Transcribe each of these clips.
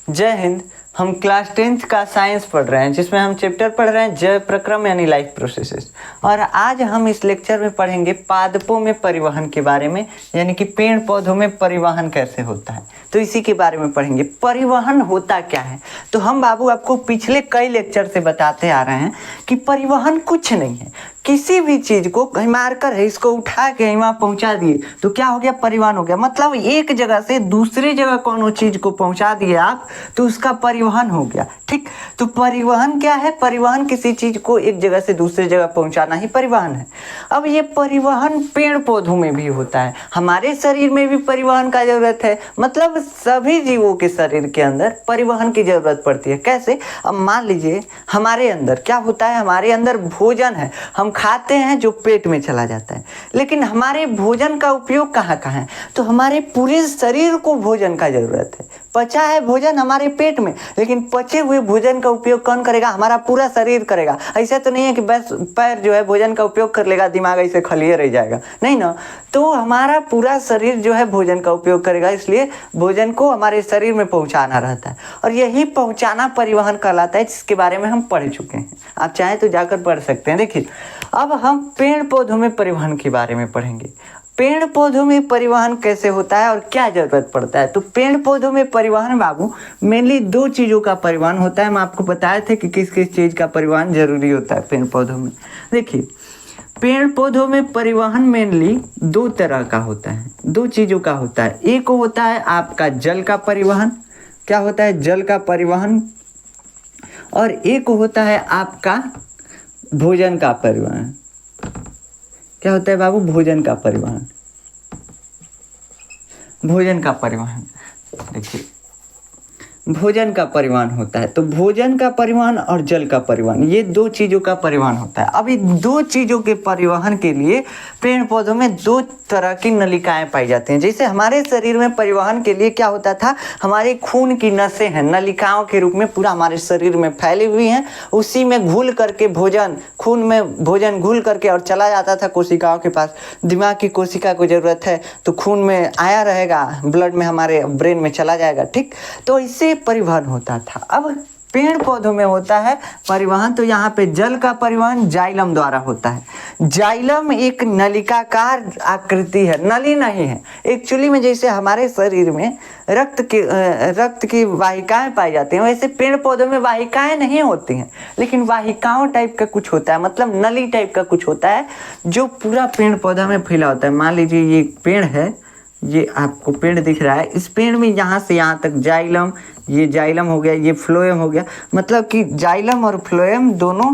जय हिंद। हम class 10th का साइंस पढ़ रहे हैं जिसमें हम चैप्टर पढ़ रहे हैं जैव प्रक्रम यानी लाइफ प्रोसेसेस। और आज हम इस लेक्चर में पढ़ेंगे पादपों में परिवहन के बारे में, यानी कि पेड़ पौधों में परिवहन कैसे होता है, तो इसी के बारे में पढ़ेंगे। परिवहन होता क्या है? तो हम बाबू आपको पिछले कई लेक्चर से बताते आ रहे हैं कि परिवहन कुछ नहीं है। किसी भी चीज को कहीं मारकर है इसको उठा के वहां पहुंचा दिए तो क्या हो गया? परिवहन हो गया। मतलब एक जगह से दूसरी जगह कोनो चीज को पहुंचा दिए आप तो उसका परिवहन हो गया। ठीक, तो परिवहन क्या है? परिवहन किसी चीज को एक जगह से दूसरी जगह पहुंचाना ही परिवहन है। अब ये परिवहन पेड़ पौधों में भी होता है, हमारे शरीर में भी परिवहन का जरूरत है। मतलब सभी जीवों के शरीर के अंदर परिवहन की जरूरत पड़ती है। कैसे? अब मान लीजिए हमारे अंदर क्या होता है, हमारे अंदर भोजन है, हम खाते हैं जो पेट में चला जाता है, लेकिन हमारे भोजन का उपयोग कहाँ कहाँ है? तो हमारे पूरे शरीर को भोजन का जरूरत है। पचा है भोजन हमारे पेट में, लेकिन पचे हुए भोजन का उपयोग कौन करेगा? हमारा पूरा शरीर करेगा। ऐसा तो नहीं है कि बस पैर जो है भोजन का उपयोग कर लेगा, दिमाग ऐसे खाली रह जाएगा, नहीं ना। तो हमारा पूरा शरीर जो है भोजन का उपयोग करेगा, इसलिए भोजन को हमारे शरीर में पहुंचाना रहता है और यही पहुंचाना परिवहन कहलाता है, जिसके बारे में हम पढ़ चुके हैं। आप चाहें तो जाकर पढ़ सकते हैं। देखिए, अब हम पेड़ पौधों में परिवहन के बारे में पढ़ेंगे। पेड़ पौधों में परिवहन कैसे होता है और क्या जरूरत पड़ता है? तो पेड़ पौधों में परिवहन बाबू मेनली दो चीज़ों का परिवहन होता है। हम आपको बताए थे कि किस किस चीज़ का परिवहन जरूरी होता है पेड़ पौधों में। देखिए, पेड़ पौधों में परिवहन मेनली दो तरह का होता है, दो चीज़ों का होता है। एक होता है आपका जल का परिवहन, क्या होता है? जल का परिवहन। और एक होता है आपका भोजन का परिवहन। क्या होता है बाबू? भोजन का परिवहन। भोजन का परिवहन, देखिए भोजन का परिवहन होता है। तो भोजन का परिवहन और जल का परिवहन, ये दो चीज़ों का परिवहन होता है। अब इन दो चीज़ों के परिवहन के लिए पेड़ पौधों में दो तरह की नलिकाएं पाई जाती हैं। जैसे हमारे शरीर में परिवहन के लिए क्या होता था, हमारे खून की नसें हैं, नलिकाओं के रूप में पूरा हमारे शरीर में फैली हुई हैं। उसी में घुल करके भोजन, खून में भोजन घुल करके और चला जाता था कोशिकाओं के पास। दिमाग की कोशिका को ज़रूरत है तो खून में आया रहेगा, ब्लड में, हमारे ब्रेन में चला जाएगा। ठीक, तो इससे परिवहन होता था। अब पेड़ पौधों में होता है परिवहन, तो यहाँ पे जल का परिवहन जाइलम द्वारा होता है। जाइलम एक नलिकाकार आकृति है, नली नहीं है। एक्चुअली में जैसे हमारे शरीर में रक्त की वाहिकाएं पाई जाती हैं, वैसे पेड़ पौधों में वाहिकाएं नहीं होती हैं, लेकिन वाहिकाओं टाइप का कुछ होता है, मतलब नली टाइप का कुछ होता है जो पूरा पेड़ पौधा में फैला होता है। मान लीजिए ये पेड़ है, ये आपको पेड़ दिख रहा है, इस पेड़ में यहाँ से यहाँ तक जाइलम, ये जाइलम हो गया, ये फ्लोएम हो गया। मतलब कि जाइलम और फ्लोएम दोनों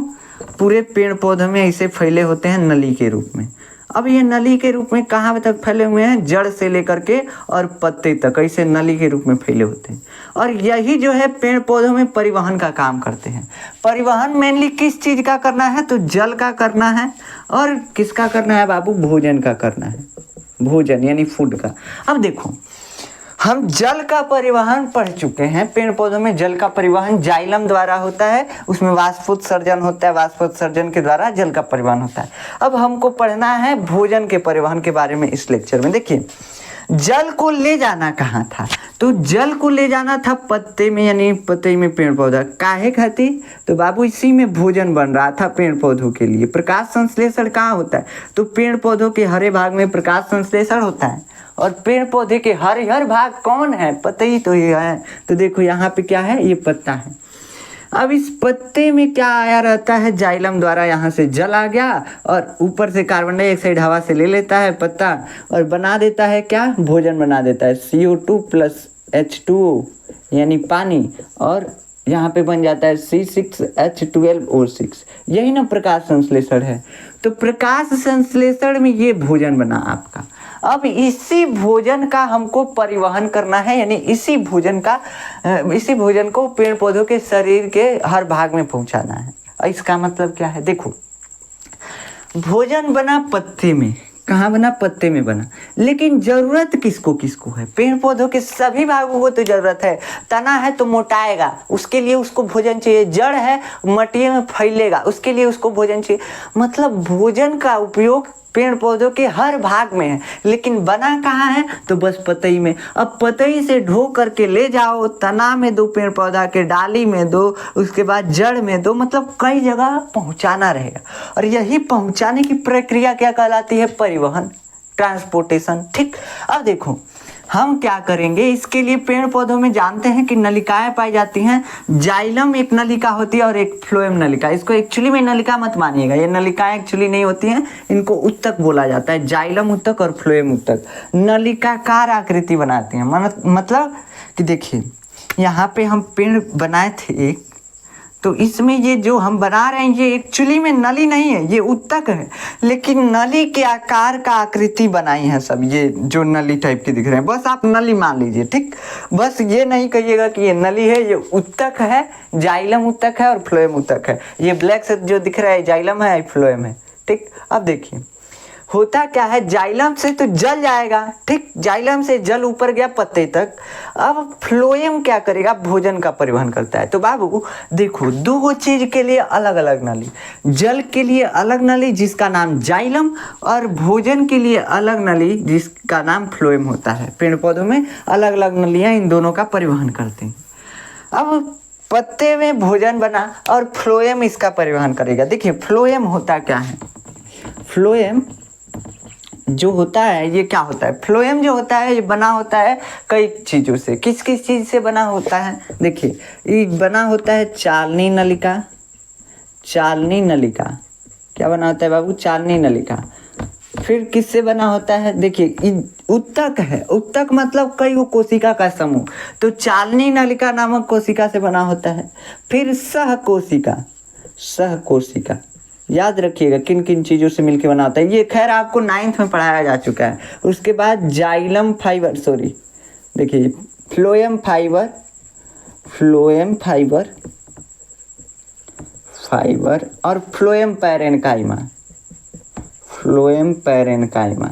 पूरे पेड़ पौधों में ऐसे फैले होते हैं नली के रूप में। अब ये नली के रूप में कहाँ तक फैले हुए हैं? जड़ से लेकर के और पत्ते तक ऐसे नली के रूप में फैले होते हैं। और यही जो है पेड़ पौधों में परिवहन का काम करते हैं। परिवहन मेनली किस चीज़ का करना है? तो जल का करना है। और किसका करना है बाबू? भोजन का करना है, भोजन यानी फूड का। अब देखो, हम जल का परिवहन पढ़ चुके हैं। पेड़ पौधों में जल का परिवहन जाइलम द्वारा होता है, उसमें वाष्पोत्सर्जन होता है, वाष्पोत्सर्जन के द्वारा जल का परिवहन होता है। अब हमको पढ़ना है भोजन के परिवहन के बारे में इस लेक्चर में। देखिए, जल को ले जाना कहाँ था? तो जल को ले जाना था पत्ते में, यानी पत्ते में पेड़ पौधा काहे खातिर? तो बाबू इसी में भोजन बन रहा था पेड़ पौधों के लिए। प्रकाश संश्लेषण कहाँ होता है? तो पेड़ पौधों के हरे भाग में प्रकाश संश्लेषण होता है। और पेड़ पौधे के हर भाग कौन है? पत्ते ही तो ये है। तो देखो यहाँ पे क्या है, ये पत्ता है। अब इस पत्ते में क्या आया रहता है? जाइलम द्वारा यहाँ से जल आ गया और ऊपर से कार्बन डाइऑक्साइड हवा से ले लेता है पत्ता और बना देता है क्या? भोजन बना देता है, CO2 + H2O यानी पानी, और यहाँ पे बन जाता है C6H12O6। यही ना प्रकाश संश्लेषण है। तो प्रकाश संश्लेषण में ये भोजन बना आपका। अब इसी भोजन का हमको परिवहन करना है, यानी इसी भोजन को पेड़ पौधों के शरीर के हर भाग में पहुंचाना है। इसका मतलब क्या है? देखो, भोजन बना पत्ते में, कहाँ बना? पत्ते में बना, लेकिन जरूरत किसको किसको है? पेड़ पौधों के सभी भागों को तो जरूरत है। तना है तो मोटाएगा, उसके लिए उसको भोजन चाहिए। जड़ है, मटिए में फैलेगा, उसके लिए उसको भोजन चाहिए। मतलब भोजन का उपयोग पेड़ पौधों के हर भाग में है, लेकिन बना कहाँ है, तो बस पतई में। अब पतई से ढो करके ले जाओ, तना में दो, पेड़ पौधा के डाली में दो, उसके बाद जड़ में दो, मतलब कई जगह पहुंचाना रहेगा। और यही पहुंचाने की प्रक्रिया क्या कहलाती है, परिवहन, ट्रांसपोर्टेशन। ठीक, अब देखो हम क्या करेंगे, इसके लिए पेड़ पौधों में जानते हैं कि नलिकाएं पाई जाती हैं। जाइलम एक नलिका होती है और एक फ्लोएम नलिका। इसको एक्चुअली में नलिका मत मानिएगा, ये नलिकाएं एक्चुअली नहीं होती हैं, इनको उत्तक बोला जाता है। जाइलम उत्तक और फ्लोएम उत्तक नलिकाकार आकृति बनाती हैं। मतलब कि देखिए यहाँ पे हम पेड़ बनाए थे एक, तो इसमें ये जो हम बना रहे हैं ये एक्चुअली में नली नहीं है, ये उत्तक है, लेकिन नली के आकार का आकृति बनाई है सब। ये जो नली टाइप के दिख रहे हैं, बस आप नली मान लीजिए। ठीक, बस ये नहीं कहिएगा कि ये नली है, ये उत्तक है, जाइलम उत्तक है और फ्लोएम उत्तक है। ये ब्लैक से जो दिख रहा है जाइलम है, फ्लोएम है। ठीक, अब देखिए होता क्या है, जाइलम से तो जल जाएगा। ठीक, जाइलम से जल ऊपर गया पत्ते तक। अब फ्लोएम क्या करेगा, भोजन का परिवहन करता है। तो बाबू देखो, दो चीज के लिए अलग अलग नली, जल के लिए अलग नली जिसका नाम जाइलम, और भोजन के लिए अलग नली जिसका नाम फ्लोएम होता है। पेड़ पौधों में अलग अलग नलियां इन दोनों का परिवहन करती हैं। अब पत्ते में भोजन बना और फ्लोएम इसका परिवहन करेगा। देखिए फ्लोएम होता क्या है, फ्लोएम जो होता है ये क्या होता है, फ्लोएम जो होता है ये बना होता है कई चीज़ों से। किस किस चीज़ से बना होता है, देखिए ये बना होता है चालनी नलिका, चालनी नलिका क्या बना होता है बाबू, चालनी नलिका। फिर किससे बना होता है, देखिए उत्तक है, उत्तक मतलब कई वो कोशिका का समूह, तो चालनी नलिका नामक कोशिका से बना होता है। फिर सहकोशिका, सहकोशिका याद रखिएगा किन किन चीज़ों से मिलकर बना होता है, ये खैर आपको 9th में पढ़ाया जा चुका है। उसके बाद जाइलम फाइबर, सॉरी देखिए phloem fibre, phloem fibre, fibre और phloem parenchyma, phloem parenchyma,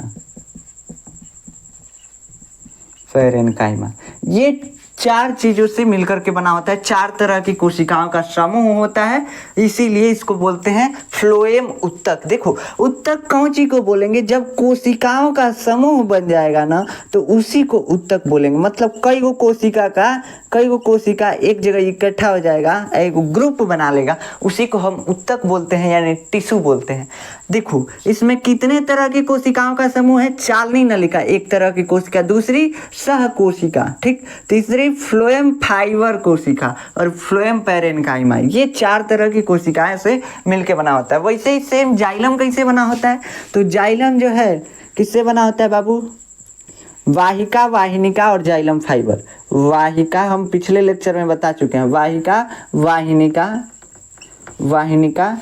parenchyma, ये 4 चीज़ों से मिलकर के बना होता है। 4 तरह की कोशिकाओं का समूह होता है, इसीलिए इसको बोलते हैं फ्लोएम उत्तक। देखो उत्तक कौन सी को बोलेंगे, जब कोशिकाओं का समूह बन जाएगा ना तो उसी को उत्तक बोलेंगे। मतलब कई गो कोशिका एक जगह इकट्ठा हो जाएगा, एक ग्रुप बना लेगा, उसी को हम उत्तक बोलते हैं, यानी टिश्यू बोलते हैं। देखो इसमें कितने तरह की कोशिकाओं का समूह है, चालनी नलिका एक तरह की कोशिका, दूसरी सहकोशिका, ठीक, तीसरी फ्लोएम फाइबर कोशिका और फ्लोएम पैरेन्काइमा, ये 4 तरह की कोशिकाएं से मिलके बना होता है। वैसे ही सेम जाइलम कैसे बना होता है, तो जाइलम जो है किससे बना होता है बाबू, वाहिका, वाहिनिका और जाइलम फाइबर। वाहिका हम पिछले लेक्चर में बता चुके हैं, वाहिका, वाहिनिका, वाहिनिका,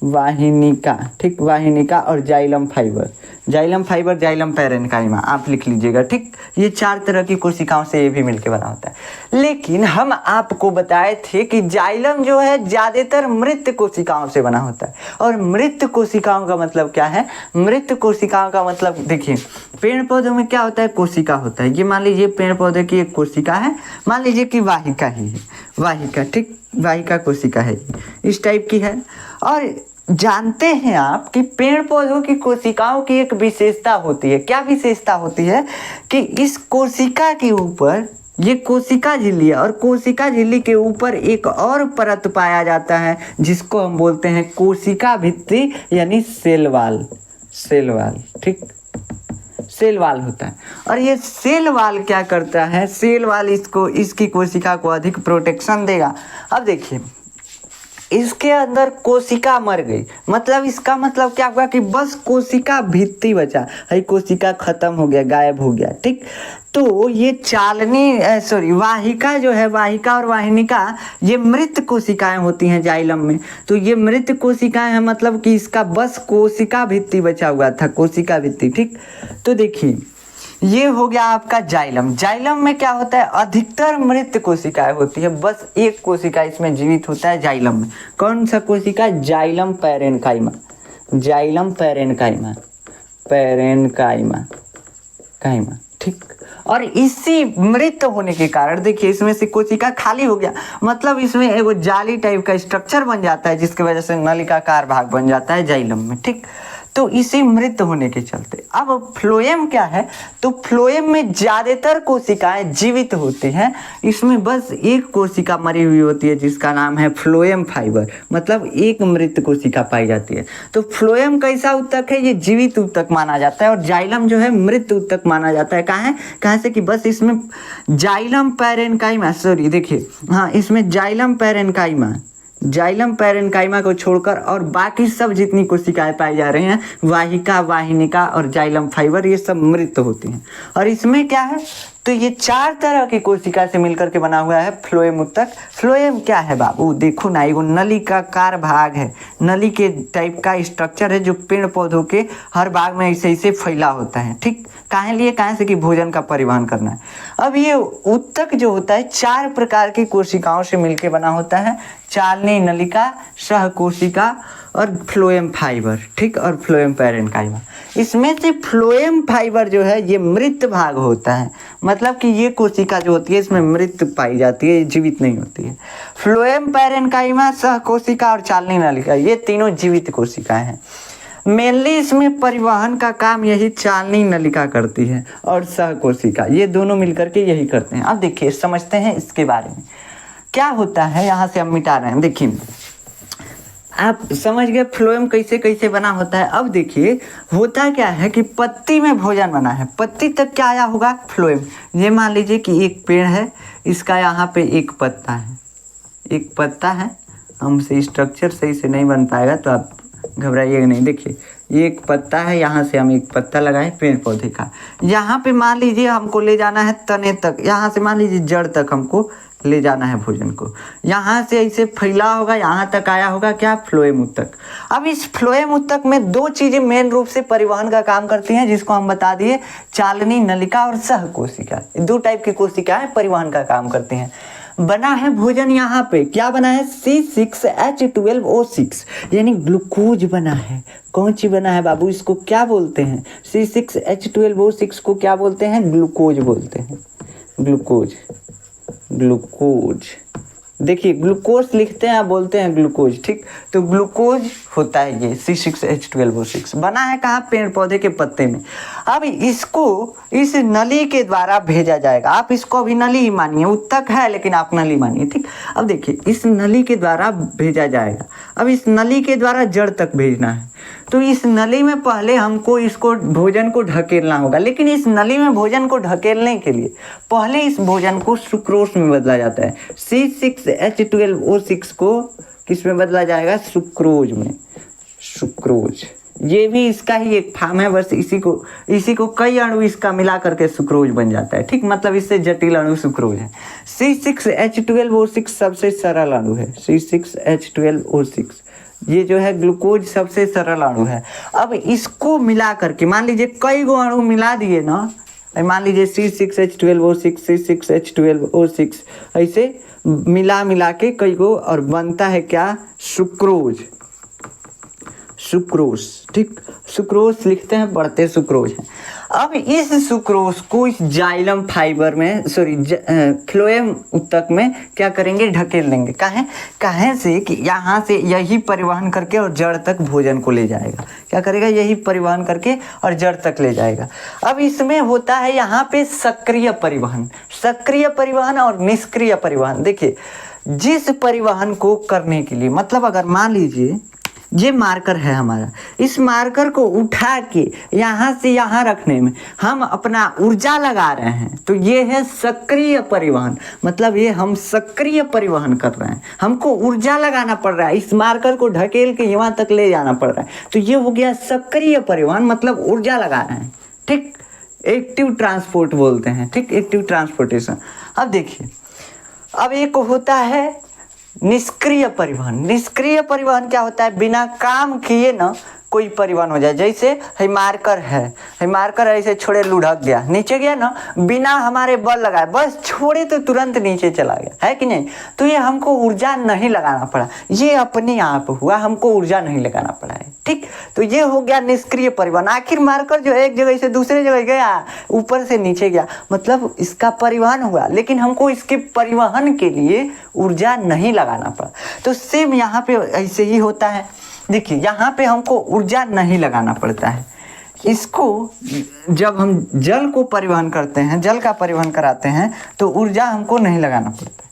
वाहिनिका, ठीक, वाहिनिका और xylem fibre, xylem fibre, xylem parenchyma आप लिख लीजिएगा। ठीक, ये 4 तरह की कोशिकाओं से ये भी मिलके बना होता है। लेकिन हम आपको बताए थे कि जाइलम जो है ज़्यादातर मृत कोशिकाओं से बना होता है। और मृत कोशिकाओं का मतलब क्या है, मृत कोशिकाओं का मतलब देखिए पेड़ पौधों में क्या होता है, कोशिका होता है। ये मान लीजिए पेड़ पौधे की एक कोशिका है, मान लीजिए कि वाहिका ही है, वाहिका, ठीक, वाहिका कोशिका है, इस टाइप की है। और जानते हैं आप कि पेड़ पौधों की कोशिकाओं की एक विशेषता होती है, क्या विशेषता होती है कि इस कोशिका के ऊपर, ये कोशिका झिल्ली है और कोशिका झिल्ली के ऊपर एक और परत पाया जाता है जिसको हम बोलते हैं कोशिका भित्ति, यानी सेल वाल, सेल वाल, ठीक, सेल वाल होता है। और ये सेल वाल क्या करता है, सेल वाल इसको, इसकी कोशिका को अधिक प्रोटेक्शन देगा। अब देखिए इसके अंदर कोशिका मर गई, मतलब इसका मतलब क्या हुआ कि बस कोशिका भित्ति बचा है, कोशिका खत्म हो गया, गायब हो गया, ठीक। तो ये वाहिका जो है, वाहिका और वाहिनिका, ये मृत कोशिकाएं होती हैं जाइलम में। तो ये मृत कोशिकाएं हैं, मतलब कि इसका बस कोशिका भित्ति बचा हुआ था, कोशिका भित्ति, ठीक। तो देखिए ये हो गया आपका जाइलम। जाइलम में क्या होता है, अधिकतर मृत कोशिकाएं होती है, बस एक कोशिका इसमें जीवित होता है जाइलम में। कौन सा कोशिका, xylem parenchyma, xylem parenchyma, parenchyma, chyma, ठीक। और इसी मृत होने के कारण देखिए इसमें से कोशिका खाली हो गया, मतलब इसमें एक जाली टाइप का स्ट्रक्चर बन जाता है जिसकी वजह से नलिकाकार भाग बन जाता है जाइलम में, ठीक। तो इसी मृत होने के चलते। अब फ्लोएम क्या है, तो फ्लोएम में ज़्यादातर कोशिकाएं जीवित होती हैं, इसमें बस एक कोशिका मरी हुई होती है जिसका नाम है फ्लोएम फाइबर, मतलब एक मृत कोशिका पाई जाती है। तो फ्लोएम कैसा ऊतक है, ये जीवित ऊतक माना जाता है, और जाइलम जो है मृत ऊतक माना जाता है। कहाँ से कि बस इसमें जाइलम पैरेन्काइमा, सॉरी देखिए, हाँ इसमें जाइलम पैरेन्काइमा को छोड़कर और बाकी सब जितनी कोशिकाएं पाई जा रही हैं, वाहिका, वाहिनिका और जाइलम फाइबर, ये सब मृत होती हैं। और इसमें क्या है, तो ये 4 तरह की कोशिका से मिलकर के बना हुआ है फ्लोएम ऊतक। फ्लोएम क्या है बाबू, देखो ना, ये नलिकाकार भाग है, नली के टाइप का स्ट्रक्चर है जो पेड़ पौधों के हर भाग में ऐसे ऐसे फैला होता है। ठीक, कहाँ से कि भोजन का परिवहन करना है। अब ये ऊतक जो होता है 4 प्रकार की कोशिकाओं से मिलकर बना होता है, चालनी नलिका, सहकोशिका और फ्लोएम फाइबर। ठीक, और फ्लोएम पैरेन्काइमा। इसमें से फ्लोएम फाइबर जो है ये मृत भाग होता है, मतलब कि ये कोशिका जो होती है इसमें मृत पाई जाती है, ये जीवित नहीं होती है। फ्लोएम पैरेन्काइमा, सहकोशिका और चालनी नलिका, ये तीनों जीवित कोशिकाएं हैं। मेनली इसमें परिवहन का काम यही चालनी नलिका करती है और सहकोशिका, ये दोनों मिलकर के यही करते हैं। अब देखिए समझते हैं इसके बारे में क्या होता है। यहाँ से हम मिटा रहे हैं, देखिए आप समझ गए फ्लोएम कैसे कैसे बना होता है। अब देखिए होता क्या है कि पत्ती में भोजन बना है, पत्ती तक क्या आया होगा, फ्लोएम। ये मान लीजिए कि एक पेड़ है, इसका यहाँ पे एक पत्ता है, हमसे स्ट्रक्चर सही से नहीं बन पाएगा तो आप घबराइएगा नहीं। देखिए ये एक पत्ता है, यहाँ से हम एक पत्ता लगाए पेड़ पौधे का, यहाँ पे मान लीजिए हमको ले जाना है तने तक, यहाँ से मान लीजिए जड़ तक हमको ले जाना है भोजन को, यहाँ से ऐसे फैला होगा, यहाँ तक आया होगा क्या, फ्लोएम ऊतक। अब इस फ्लोएम ऊतक में 2 चीज़ें मेन रूप से परिवहन का काम करती हैं, जिसको हम बता दिए, चालनी नलिका और सहकोशिका। 2 टाइप की कोशिकाएं परिवहन का काम करती हैं। बना है भोजन यहाँ पे, क्या बना है, C6H12O6 यानी ग्लूकोज बना है। कौन सी बना है बाबू, इसको क्या बोलते हैं, C6H12O6 को क्या बोलते हैं, ग्लूकोज बोलते हैं, ग्लूकोज। देखिए ग्लूकोज लिखते हैं, आप बोलते हैं ग्लूकोज। ठीक, तो ग्लूकोज होता है ये C6H12O6, बना है कहाँ, पेड़ पौधे के पत्ते में। अब इसको इस नली के द्वारा भेजा जाएगा, आप इसको अभी नली ही मानिए, ऊतक है लेकिन आप नली मानिए। ठीक, अब देखिए इस नली के द्वारा भेजा जाएगा। अब इस नली के द्वारा जड़ तक भेजना है, तो इस नली में पहले हमको इसको भोजन को ढकेलना होगा, लेकिन इस नली में भोजन को ढकेलने के लिए पहले इस भोजन को सुक्रोज में बदला जाता है। C6H12O6 को किस में बदला जाएगा, सुक्रोज में। सुक्रोज ये भी इसका ही एक फॉर्म है, बस इसी को कई अणु इसका मिला करके सुक्रोज बन जाता है। ठीक, मतलब इससे जटिल अणु सुक्रोज है। C6H12O6 सबसे सरल अणु है, C6H12O6 ये जो है ग्लूकोज सबसे सरल अणु है। अब इसको मिला करके मान लीजिए कई गो अणु मिला दिए ना, मान लीजिए C6H12O6 ऐसे मिला के कई गो और बनता है क्या, सुक्रोज। ठीक, सुक्रोज लिखते हैं, पढ़ते सुक्रोज है। अब इस सुक्रोज को इस जाइलम फाइबर में, फ्लोएम ऊतक में क्या करेंगे, ढकेल देंगे। कहाँ से कि यहाँ से यही परिवहन करके और जड़ तक भोजन को ले जाएगा। क्या करेगा, यही परिवहन करके और जड़ तक ले जाएगा। अब इसमें होता है यहाँ पे सक्रिय परिवहन और निष्क्रिय परिवहन। देखिए जिस परिवहन को करने के लिए, मतलब अगर मान लीजिए ये मार्कर है हमारा, इस मार्कर को उठा के यहाँ से यहाँ रखने में हम अपना ऊर्जा लगा रहे हैं, तो ये है सक्रिय परिवहन। मतलब ये हम सक्रिय परिवहन कर रहे हैं, हमको ऊर्जा लगाना पड़ रहा है, इस मार्कर को ढकेल के यहाँ तक ले जाना पड़ रहा है, तो ये हो गया सक्रिय परिवहन, मतलब ऊर्जा लगा रहे हैं। ठीक, एक्टिव ट्रांसपोर्ट बोलते हैं। ठीक, एक्टिव ट्रांसपोर्टेशन। अब देखिए, अब एक होता है निष्क्रिय परिवहन क्या होता है, बिना काम किए ना कोई परिवहन हो जाए। जैसे है मार्कर ऐसे छोड़े लुढ़क गया, नीचे गया ना, बिना हमारे बल लगाए, बस छोड़े तो तुरंत नीचे चला गया, है कि नहीं। तो ये हमको ऊर्जा नहीं लगाना पड़ा, ये अपने आप हुआ, हमको ऊर्जा नहीं लगाना पड़ा है। ठीक, तो ये हो गया निष्क्रिय परिवहन। आखिर मार्कर जो एक जगह से दूसरे जगह गया, ऊपर से नीचे गया, मतलब इसका परिवहन हुआ, लेकिन हमको इसके परिवहन के लिए ऊर्जा नहीं लगाना पड़ा। तो सेम यहाँ पे ऐसे ही होता है। देखिए यहाँ पे हमको ऊर्जा नहीं लगाना पड़ता है। इसको जब हम जल को परिवहन करते हैं, जल का परिवहन कराते हैं, तो ऊर्जा हमको नहीं लगाना पड़ता है।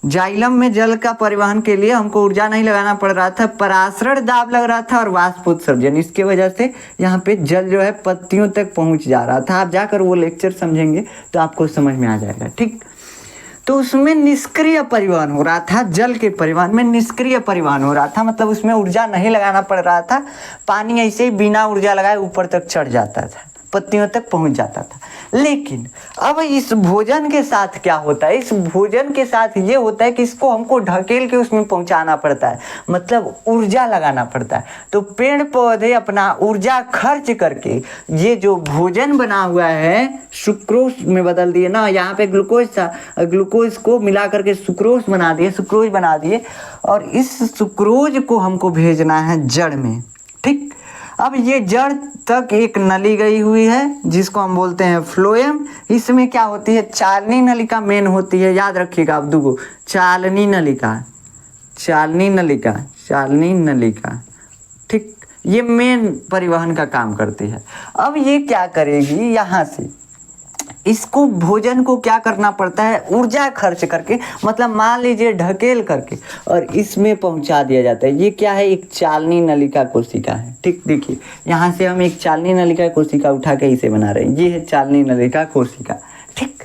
जाइलम में जल का परिवहन के लिए हमको ऊर्जा नहीं लगाना पड़ रहा था, परासरण दाब लग रहा था और वाष्पोत्सर्जन, इसके वजह से यहाँ पे जल जो है पत्तियों तक पहुँच जा रहा था। आप जाकर वो लेक्चर समझेंगे तो आपको समझ में आ जाएगा, ठीक। तो उसमें निष्क्रिय परिवहन हो रहा था, जल के परिवहन में निष्क्रिय परिवहन हो रहा था, मतलब उसमें ऊर्जा नहीं लगाना पड़ रहा था। पानी ऐसे ही बिना ऊर्जा लगाए ऊपर तक चढ़ जाता था, पत्तियों तक पहुंच जाता था। लेकिन अब इस भोजन के साथ क्या होता है, इस भोजन के साथ ये होता है कि इसको हमको ढकेल के उसमें पहुंचाना पड़ता है, मतलब ऊर्जा लगाना पड़ता है। तो पेड़ पौधे अपना ऊर्जा खर्च करके ये जो भोजन बना हुआ है सुक्रोज में बदल दिए ना, यहाँ पे ग्लूकोज था, ग्लूकोज को मिला करके सुक्रोज बना दिए, सुक्रोज बना दिए, और इस सुक्रोज को हमको भेजना है जड़ में, ठीक। अब ये जड़ तक एक नली गई हुई है जिसको हम बोलते हैं फ्लोएम। इसमें क्या होती है, चालनी नलिका मेन होती है, याद रखिएगा आप दुगो, चालनी नलिका, चालनी नलिका, चालनी नलिका, ठीक। ये मेन परिवहन का काम करती है। अब ये क्या करेगी, यहाँ से इसको भोजन को क्या करना पड़ता है, ऊर्जा खर्च करके, मतलब मान लीजिए ढकेल करके, और इसमें पहुंचा दिया जाता है। ये क्या है, एक चालनी नलिका कोशिका है, ठीक। देखिए यहाँ से हम एक चालनी नलिका कोशिका उठा के इसे बना रहे हैं, ये है चालनी नलिका कोशिका, ठीक।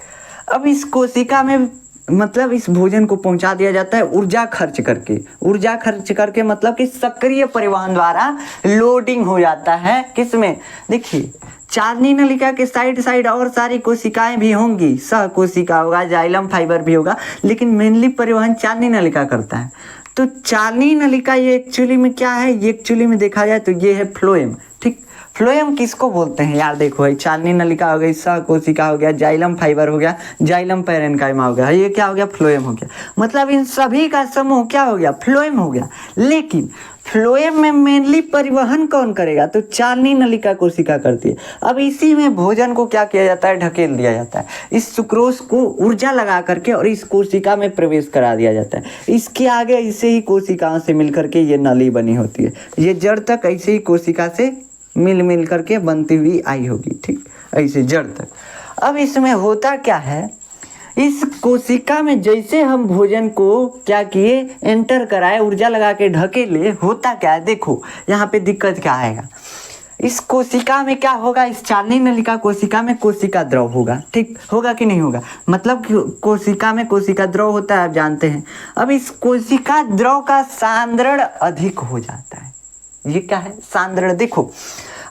अब इस कोशिका में मतलब इस भोजन को पहुंचा दिया जाता है ऊर्जा खर्च करके, ऊर्जा खर्च करके मतलब कि सक्रिय परिवहन द्वारा लोडिंग हो जाता है किसमें, देखिए चालनी नलिका के साइड साइड और सारी कोशिकाएं भी होंगी, सह कोशिका होगा, जाइलम फाइबर भी होगा, लेकिन मेनली परिवहन चालनी नलिका करता है। तो चालनी नलिका ये एक्चुअली में क्या है, ये एक्चुअली में देखा जाए तो ये है फ्लोएम, ठीक। फ्लोएम किसको बोलते हैं यार, देखो भाई, चालनी नलिका हो गई, सह कोशिका हो गया, जाइलम फाइबर हो गया, जाइलम पैरेन्काइमा हो गया, ये क्या हो गया, फ्लोएम हो गया। मतलब इन सभी का समूह क्या हो गया, फ्लोएम हो गया। लेकिन फ्लोएम में मेनली परिवहन कौन करेगा, तो चालनी नलिका कोशिका करती है। अब इसी में भोजन को क्या किया जाता है, ढकेल दिया जाता है, इस सुक्रोज को ऊर्जा लगा करके और इस कोशिका में प्रवेश करा दिया जाता है। इसके आगे ऐसे ही कोशिकाओं से मिल करके ये नली बनी होती है, ये जड़ तक ऐसे ही कोशिका से मिल करके बनती हुई आई होगी, ठीक, ऐसे जड़ तक। अब इसमें होता क्या है, इस कोशिका में जैसे हम भोजन को क्या किए, एंटर कराए, ऊर्जा लगा के ढकेले, होता क्या है, देखो यहाँ पे दिक्कत क्या आएगा। इस कोशिका में क्या होगा, इस चालनी नलिका कोशिका में कोशिका द्रव होगा, ठीक, होगा कि नहीं होगा, मतलब कोशिका में कोशिका द्रव होता है, आप जानते हैं। अब इस कोशिका द्रव का सांद्रण अधिक हो जाता है, ये क्या है, सांद्रण। देखो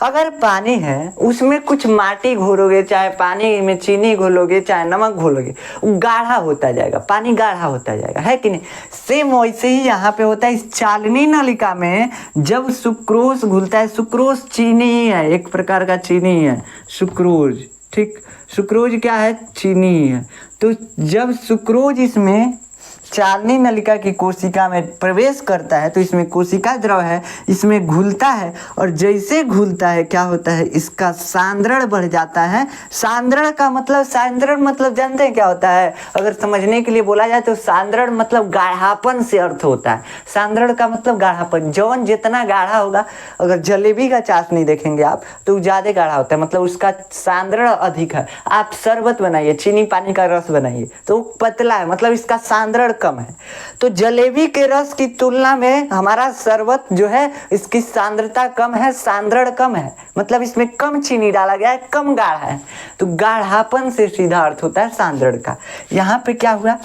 अगर पानी है उसमें कुछ माटी घोलोगे, चाहे पानी में चीनी घोलोगे, चाहे नमक घोलोगे, गाढ़ा होता जाएगा, पानी गाढ़ा होता जाएगा, है कि नहीं। सेम वैसे ही यहाँ पे होता है, इस चालनी नलिका में जब सुक्रोज घुलता है, सुक्रोज चीनी ही है, एक प्रकार का चीनी है सुक्रोज, ठीक। सुक्रोज क्या है, चीनी ही है। तो जब सुक्रोज इसमें चालनी नलिका की कोशिका में प्रवेश करता है तो इसमें कोशिका द्रव है, इसमें घुलता है, और जैसे घुलता है क्या होता है, इसका सांद्रण बढ़ जाता है। सांद्रण का मतलब, सांद्रण मतलब जानते हैं क्या होता है, अगर समझने के लिए बोला जाए तो सांद्रण मतलब गाढ़ापन से अर्थ होता है। सांद्रण का मतलब गाढ़ापन, जौन जितना गाढ़ा होगा, अगर जलेबी का चाशनी देखेंगे आप तो ज़्यादा गाढ़ा होता है, मतलब उसका सांद्रण अधिक है। आप शरबत बनाइए, चीनी पानी का रस बनाइए तो पतला है, मतलब इसका सांद्रण कम है। तो जलेबी के रस की तुलना में हमारा शरबत जो है इसकी सांद्रता कम है, सांद्रण कम है, मतलब इसमें कम चीनी डाला गया है, कम गाढ़ा है। तो गाढ़ापन से सीधा अर्थ होता है सांद्रण का। यहाँ पे क्या हुआ,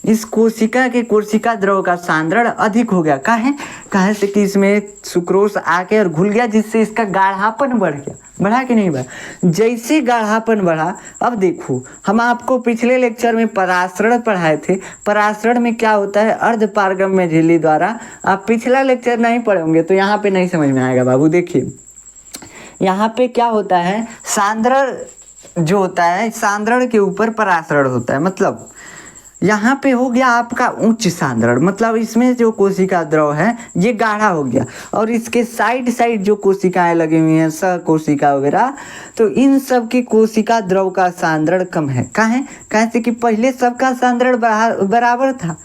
इस कोशिका के कोशिका द्रव का सांद्रण अधिक हो गया, काहे से कि इसमें सुक्रोज आके और घुल गया, जिससे इसका गाढ़ापन बढ़ गया। बढ़ा कि नहीं बढ़ा, जैसे गाढ़ापन बढ़ा। अब देखो हम आपको पिछले लेक्चर में परासरण पढ़ाए थे, परासरण में क्या होता है, अर्ध पारगम्य झिल्ली द्वारा। आप पिछला लेक्चर नहीं पढ़े होंगे तो यहाँ पे नहीं समझ में आएगा बाबू। देखिए यहाँ पे क्या होता है, सांद्रण जो होता है, सांद्रण के ऊपर परासरण होता है, मतलब यहाँ पे हो गया आपका उच्च सांद्रण, मतलब इसमें जो कोशिका द्रव है ये गाढ़ा हो गया, और इसके साइड साइड जो कोशिकाएं लगी हुई हैं, सह कोशिका वगैरह, तो इन सब की कोशिका द्रव का सांद्रण कम है। काहे से कि पहले सबका सांद्रण बराबर था,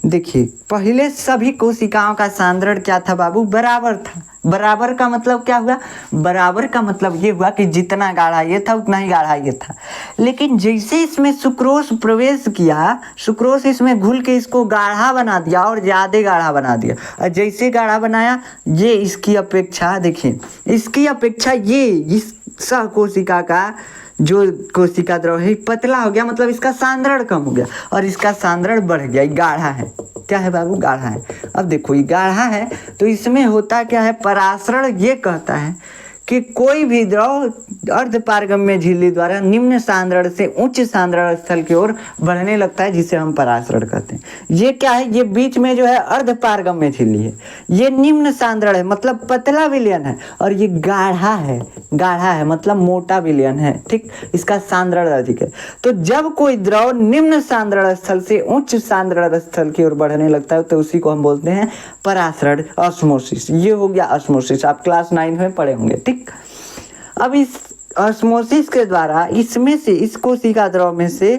देखिए पहले सभी कोशिकाओं का सांद्रण क्या था बाबू, बराबर था। बराबर का मतलब क्या हुआ, बराबर का मतलब ये हुआ कि जितना गाढ़ा ये था उतना ही गाढ़ा ये था। लेकिन जैसे इसमें सुक्रोज प्रवेश किया, सुक्रोज इसमें घुल के इसको गाढ़ा बना दिया और ज़्यादा गाढ़ा बना दिया। और जैसे गाढ़ा बनाया, ये इसकी अपेक्षा देखिए, इसकी अपेक्षा ये इस सह कोशिका का जो कोशिका द्रव है पतला हो गया, मतलब इसका सांद्रण कम हो गया और इसका सांद्रण बढ़ गया। ये गाढ़ा है, क्या है बाबू, गाढ़ा है। अब देखो ये गाढ़ा है तो इसमें होता क्या है, परासरण ये कहता है कि कोई भी द्रव अर्धपारगम्य झिल्ली द्वारा निम्न सांद्रण से उच्च सांद्रण स्थल की ओर बढ़ने लगता है, जिसे हम परासरण कहते हैं। ये क्या है, ये बीच में जो है अर्धपारगम्य झिल्ली है, ये निम्न सांद्रण है मतलब पतला विलयन है, और ये गाढ़ा है, गाढ़ा है मतलब मोटा विलयन है, ठीक, इसका सांद्रण अधिक है। तो जब कोई द्रव निम्न सांद्रण स्थल से उच्च सांद्रण स्थल की ओर बढ़ने लगता है तो उसी को हम बोलते हैं परासरण, ऑस्मोसिस। ये हो गया ऑस्मोसिस, आप क्लास 9 में पढ़े होंगे, ठीक। अब इस ऑस्मोसिस के द्वारा इसमें से, इस कोशिका द्रव में से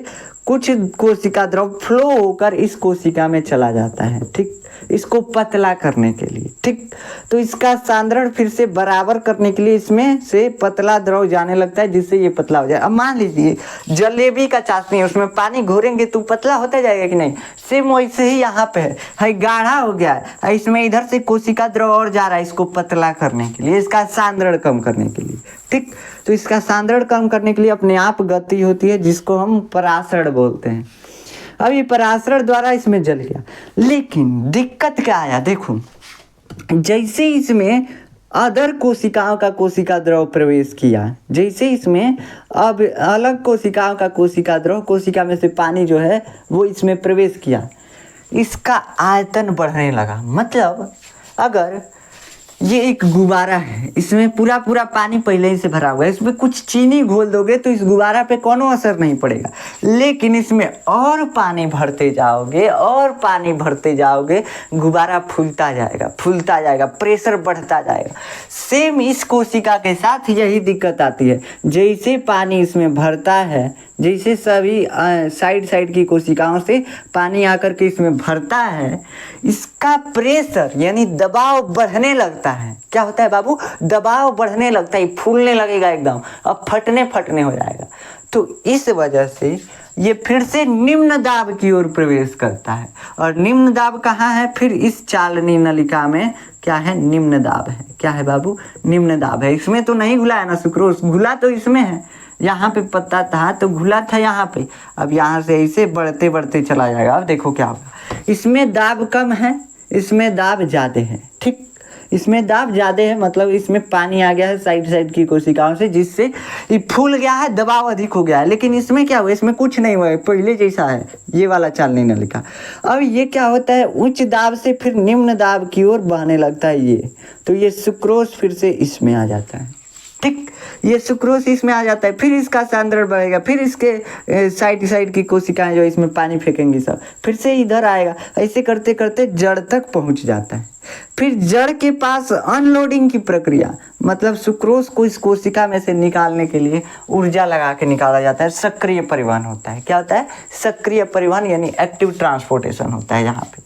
कुछ कोशिका द्रव फ्लो होकर इस कोशिका में चला जाता है, ठीक, इसको पतला करने के लिए, ठीक। तो इसका सांद्रण फिर से बराबर करने के लिए इसमें से पतला द्रव जाने लगता है, जिससे ये पतला हो जाए। अब मान लीजिए जलेबी का चाशनी है, उसमें पानी घोरेंगे तो पतला होता जाएगा कि नहीं, सेम वैसे ही यहाँ पे है गाढ़ा हो गया है, इसमें इधर से कोशिका द्रव और जा रहा है इसको पतला करने के लिए, इसका सांद्रण कम करने के लिए, ठीक। तो इसका सांद्रण कम करने के लिए अपने आप गति होती है, जिसको हम परासरण बोलते हैं। अब ये परासरण द्वारा इसमें जल गया, लेकिन दिक्कत क्या आया, देखो जैसे इसमें अदर कोशिकाओं का कोशिका द्रव प्रवेश किया, जैसे इसमें अब अलग कोशिकाओं का कोशिका द्रव, कोशिका में से पानी जो है वो इसमें प्रवेश किया, इसका आयतन बढ़ने लगा। मतलब अगर ये एक गुब्बारा है, इसमें पूरा पूरा पानी पहले ही से भरा हुआ है, इसमें कुछ चीनी घोल दोगे तो इस गुब्बारा पे कोनो असर नहीं पड़ेगा, लेकिन इसमें और पानी भरते जाओगे और पानी भरते जाओगे, गुब्बारा फूलता जाएगा, फूलता जाएगा, प्रेशर बढ़ता जाएगा। सेम इस कोशिका के साथ यही दिक्कत आती है, जैसे पानी इसमें भरता है, जैसे सभी साइड की कोशिकाओं से पानी आकर के इसमें भरता है, इसका प्रेशर यानी दबाव बढ़ने लगता है। क्या होता है बाबू, दबाव बढ़ने लगता है, फूलने लगेगा एकदम, अब फटने हो जाएगा। तो इस वजह से ये फिर से निम्न दाब की ओर प्रवेश करता है, और निम्न दाब कहाँ है, फिर इस चालनी नलिका में क्या है, निम्न दाब है। क्या है बाबू, निम्न दाब है। इसमें तो नहीं घुला है ना सुक्रोज, घुला तो इसमें है, यहाँ पे पत्ता था तो घुला था यहाँ पे, अब यहाँ से ऐसे बढ़ते बढ़ते चला जाएगा। अब देखो क्या होगा, इसमें दाब कम है, इसमें दाब ज़्यादा है, ठीक, इसमें दाब ज़्यादा है मतलब इसमें पानी आ गया है साइड की कोशिकाओं से, जिससे ये फूल गया है, दबाव अधिक हो गया है। लेकिन इसमें क्या हुआ, इसमें कुछ नहीं हुआ है, पहले जैसा है, ये वाला चालनी नलिका। अब ये क्या होता है, उच्च दाब से फिर निम्न दाब की ओर बहने लगता है ये, तो ये सुक्रोज फिर से इसमें आ जाता है, ठीक, ये सुक्रोज इसमें आ जाता है, फिर इसका सांद्रण बढ़ेगा, फिर इसके साइड की कोशिकाएं जो इसमें पानी फेंकेंगी सब फिर से इधर आएगा, ऐसे करते करते जड़ तक पहुंच जाता है। फिर जड़ के पास अनलोडिंग की प्रक्रिया, मतलब सुक्रोज को इस कोशिका में से निकालने के लिए ऊर्जा लगा के निकाला जाता है, सक्रिय परिवहन होता है। क्या होता है, सक्रिय परिवहन यानी एक्टिव ट्रांसपोर्टेशन होता है यहाँ पे।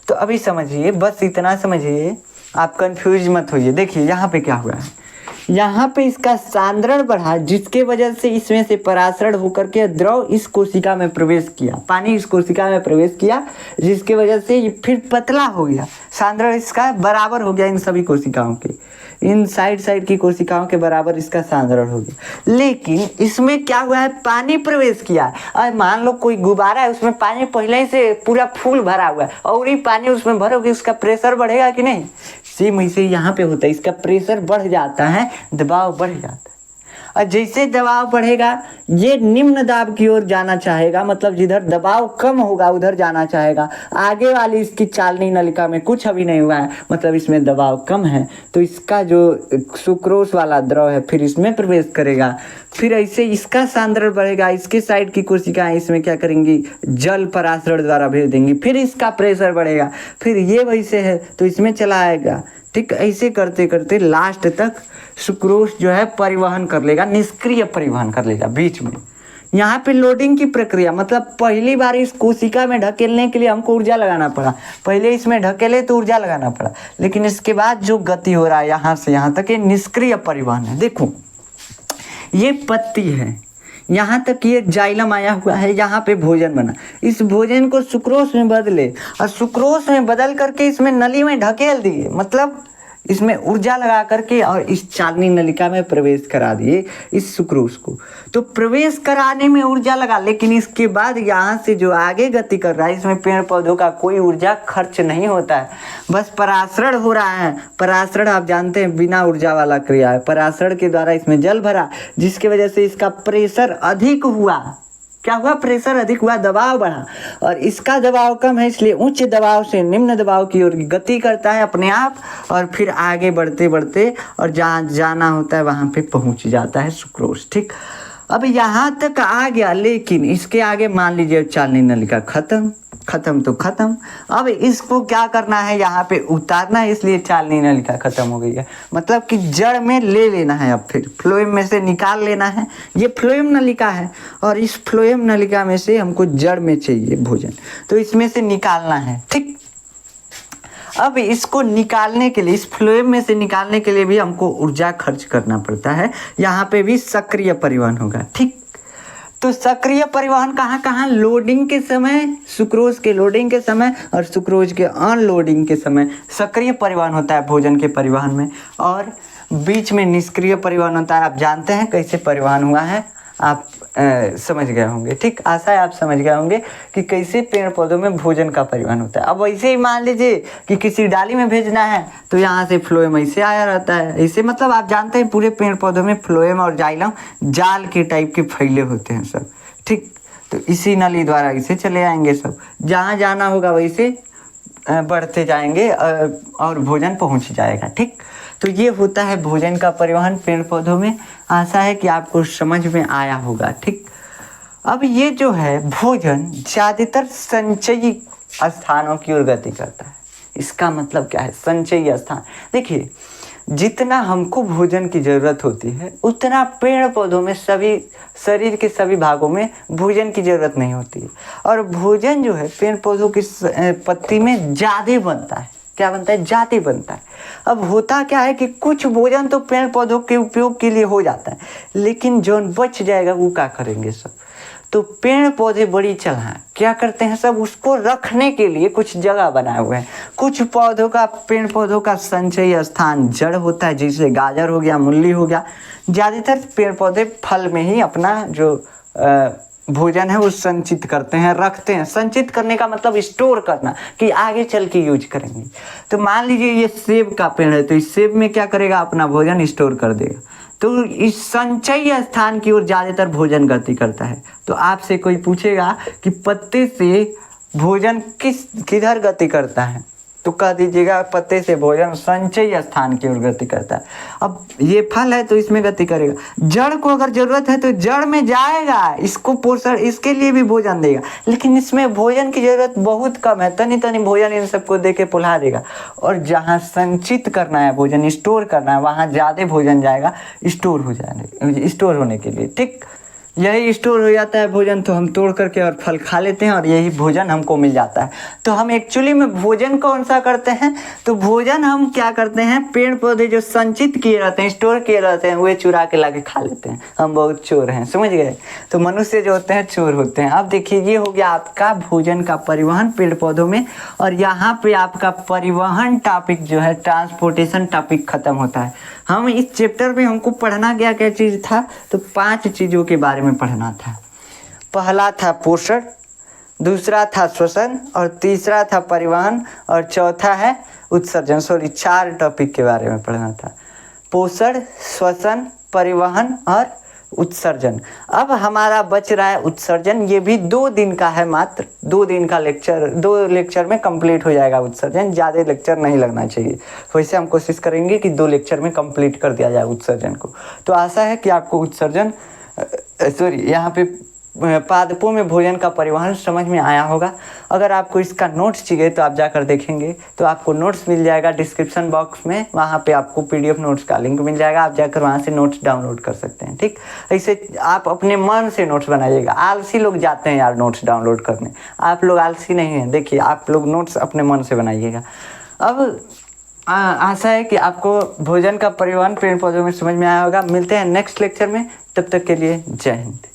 तो अभी समझिए, बस इतना समझिए, आप कंफ्यूज मत होइए। देखिए यहाँ पे क्या हुआ है, यहाँ पे इसका सांद्रण बढ़ा, जिसके वजह से इसमें से परासरण होकर के द्रव इस कोशिका में प्रवेश किया, पानी इस कोशिका में प्रवेश किया, जिसके वजह से ये फिर पतला हो गया, सांद्रण इसका बराबर हो गया इन सभी कोशिकाओं के, इन साइड की कोशिकाओं के बराबर इसका सांद्रण हो गया। लेकिन इसमें क्या हुआ है, पानी प्रवेश किया। और मान लो कोई गुब्बारा है, उसमें पानी पहले ही से पूरा फूल भरा हुआ है, और ये पानी उसमें भरोगे, उसका प्रेशर बढ़ेगा कि नहीं, सेम वैसे यहाँ पे होता है, इसका प्रेशर बढ़ जाता है, दबाव बढ़ जाता है। और जैसे दबाव बढ़ेगा ये निम्न दाब की ओर जाना चाहेगा, मतलब जिधर दबाव कम होगा उधर जाना चाहेगा। आगे वाली इसकी चालनी नलिका में कुछ अभी नहीं हुआ है, मतलब इसमें दबाव कम है, तो इसका जो सुक्रोज वाला द्रव है फिर इसमें प्रवेश करेगा। फिर ऐसे इसका सांद्रण बढ़ेगा, इसके साइड की कोशिकाएं इसमें क्या करेंगी, जल परासरण द्वारा भेज देंगी, फिर इसका प्रेशर बढ़ेगा, फिर ये वैसे है तो इसमें चला आएगा, ठीक। ऐसे करते करते लास्ट तक सुक्रोज जो है परिवहन कर लेगा, निष्क्रिय परिवहन कर लेगा बीच में। यहाँ पे लोडिंग की प्रक्रिया मतलब पहली बार इस कोशिका में ढकेलने के लिए हमको ऊर्जा लगाना पड़ा, पहले इसमें ढकेले तो ऊर्जा लगाना पड़ा, लेकिन इसके बाद जो गति हो रहा है यहाँ से यहाँ तक ये निष्क्रिय परिवहन है। देखो ये पत्ती है, यहाँ तक ये जाइलम आया हुआ है, यहाँ पे भोजन बना, इस भोजन को सुक्रोज में बदले और सुक्रोज में बदल करके इसमें नली में ढकेल दिए, मतलब इसमें ऊर्जा लगा करके और इस चालनी नलिका में प्रवेश करा दिए इस सुक्रोज को। तो प्रवेश कराने में ऊर्जा लगा, लेकिन इसके बाद यहाँ से जो आगे गति कर रहा है इसमें पेड़ पौधों का कोई ऊर्जा खर्च नहीं होता है, बस परासरण हो रहा है। परासरण आप जानते हैं बिना ऊर्जा वाला क्रिया है। परासरण के द्वारा इसमें जल भरा, जिसकी वजह से इसका प्रेशर अधिक हुआ। क्या हुआ? प्रेशर अधिक हुआ, दबाव बढ़ा, और इसका दबाव कम है इसलिए उच्च दबाव से निम्न दबाव की ओर गति करता है अपने आप, और फिर आगे बढ़ते बढ़ते और जहाँ जाना होता है वहाँ पे पहुँच जाता है सुक्रोज। ठीक, अब यहाँ तक आ गया, लेकिन इसके आगे मान लीजिए चालनी नलिका खत्म तो खत्म। अब इसको क्या करना है? यहाँ पे उतारना है, इसलिए चालनी नलिका खत्म हो गई है, मतलब कि जड़ में ले लेना है। अब फिर फ्लोएम में से निकाल लेना है। ये फ्लोएम नलिका है और इस फ्लोएम नलिका में से हमको जड़ में चाहिए भोजन, तो इसमें से निकालना है। ठीक, अब इसको निकालने के लिए, इस फ्लोएम में से निकालने के लिए भी हमको ऊर्जा खर्च करना पड़ता है। यहाँ पे भी सक्रिय परिवहन होगा। ठीक, तो सक्रिय परिवहन कहाँ कहाँ? लोडिंग के समय, सुक्रोज के लोडिंग के समय और सुक्रोज के अनलोडिंग के समय सक्रिय परिवहन होता है भोजन के परिवहन में, और बीच में निष्क्रिय परिवहन होता है। आप जानते हैं कैसे परिवहन हुआ है, आप समझ गए होंगे। ठीक, आशा है आप समझ गए होंगे कि कैसे पेड़ पौधों में भोजन का परिवहन होता है। अब वैसे ही मान लीजिए कि किसी डाली में भेजना है तो यहाँ से फ्लोएम ऐसे आया रहता है, ऐसे मतलब आप जानते हैं पूरे पेड़ पौधों में फ्लोएम और जाइलम जाल के टाइप के फैले होते हैं सब। ठीक, तो इसी नली द्वारा इसे चले आएंगे सब, जहाँ जाना होगा वैसे बढ़ते जाएंगे और भोजन पहुँच जाएगा। ठीक, तो ये होता है भोजन का परिवहन पेड़ पौधों में। आशा है कि आपको समझ में आया होगा। ठीक, अब ये जो है भोजन ज़्यादातर संचयी स्थानों की ओर गति करता है। इसका मतलब क्या है? संचयी स्थान। देखिए, जितना हमको भोजन की ज़रूरत होती है उतना पेड़ पौधों में, सभी शरीर के सभी भागों में भोजन की ज़रूरत नहीं होती है, और भोजन जो है पेड़ पौधों की पत्ती में ज़्यादा बनता है। क्या बनता है? ज़्यादा बनता है। अब होता क्या है कि कुछ भोजन तो पेड़ पौधों के उपयोग के लिए हो जाता है, लेकिन जो बच जाएगा वो क्या करेंगे सब? तो पेड़ पौधे बड़ी चालाक क्या करते हैं सब, उसको रखने के लिए कुछ जगह बनाए हुए हैं। कुछ पौधों का, पेड़ पौधों का संचयी स्थान जड़ होता है, जैसे गाजर हो गया, मूली हो गया। ज़्यादातर पेड़ पौधे फल में ही अपना जो भोजन है वो संचित करते हैं, रखते हैं। संचित करने का मतलब स्टोर करना, कि आगे चल के यूज करेंगे। तो मान लीजिए ये सेब का पेड़ है, तो इस सेब में क्या करेगा? अपना भोजन स्टोर कर देगा। तो इस संचयी स्थान की ओर ज़्यादातर भोजन गति करता है। तो आपसे कोई पूछेगा कि पत्ते से भोजन किधर गति करता है, तो कह दीजिएगा पत्ते से भोजन संचयी स्थान की ओर गति करता है। अब ये फल है तो इसमें गति करेगा। जड़ को अगर जरूरत है तो जड़ में जाएगा, इसको पोषण, इसके लिए भी भोजन देगा, लेकिन इसमें भोजन की जरूरत बहुत कम है। तनी तनी भोजन इन सबको दे के पुला देगा। और जहाँ संचित करना है भोजन, स्टोर करना है, वहाँ ज़्यादा भोजन जाएगा स्टोर होने के लिए। ठीक, यही स्टोर हो जाता है भोजन, तो हम तोड़ करके और फल खा लेते हैं और यही भोजन हमको मिल जाता है। तो हम एक्चुअली में भोजन कौन सा करते हैं? तो भोजन हम क्या करते हैं? पेड़ पौधे जो संचित किए रहते हैं, स्टोर किए रहते हैं, वे चुरा के लाके खा लेते हैं। हम बहुत चोर हैं, समझ गए? तो मनुष्य जो होते हैं चोर होते हैं। अब देखिए, ये हो गया आपका भोजन का परिवहन पेड़ पौधों में, और यहाँ पे आपका परिवहन टॉपिक जो है, ट्रांसपोर्टेशन टॉपिक खत्म होता है। हम इस चैप्टर में हमको पढ़ना क्या क्या चीज़ था? तो 5 चीज़ों के बारे में पढ़ना था। पहला था पोषण, दूसरा था श्वसन, और तीसरा था परिवहन, और चौथा है उत्सर्जन। 4 टॉपिक के बारे में पढ़ना था। पोषण, श्वसन, परिवहन और उत्सर्जन। अब हमारा बच रहा है उत्सर्जन। ये भी 2 दिन का है, मात्र 2 दिन का लेक्चर, 2 लेक्चर में कंप्लीट हो जाएगा उत्सर्जन। ज़्यादा लेक्चर नहीं लगना चाहिए। वैसे हम कोशिश करेंगे कि 2 लेक्चर में कंप्लीट कर दिया जाए उत्सर्जन को। तो आशा है कि आपको उत्सर्जन, यहाँ पे पादपों में भोजन का परिवहन समझ में आया होगा। अगर आपको इसका नोट्स चाहिए तो आप जाकर देखेंगे तो आपको नोट्स मिल जाएगा डिस्क्रिप्शन बॉक्स में, वहाँ पे आपको PDF नोट्स का लिंक मिल जाएगा, आप जाकर वहाँ से नोट्स डाउनलोड कर सकते हैं। ठीक, ऐसे आप अपने मन से नोट्स बनाइएगा। आलसी लोग जाते हैं यार नोट्स डाउनलोड करने, आप लोग आलसी नहीं हैं। देखिए आप लोग नोट्स अपने मन से बनाइएगा। अब आशा है कि आपको भोजन का परिवहन पेड़ पौधों में समझ में आया होगा। मिलते हैं नेक्स्ट लेक्चर में, तब तक के लिए जय हिंद।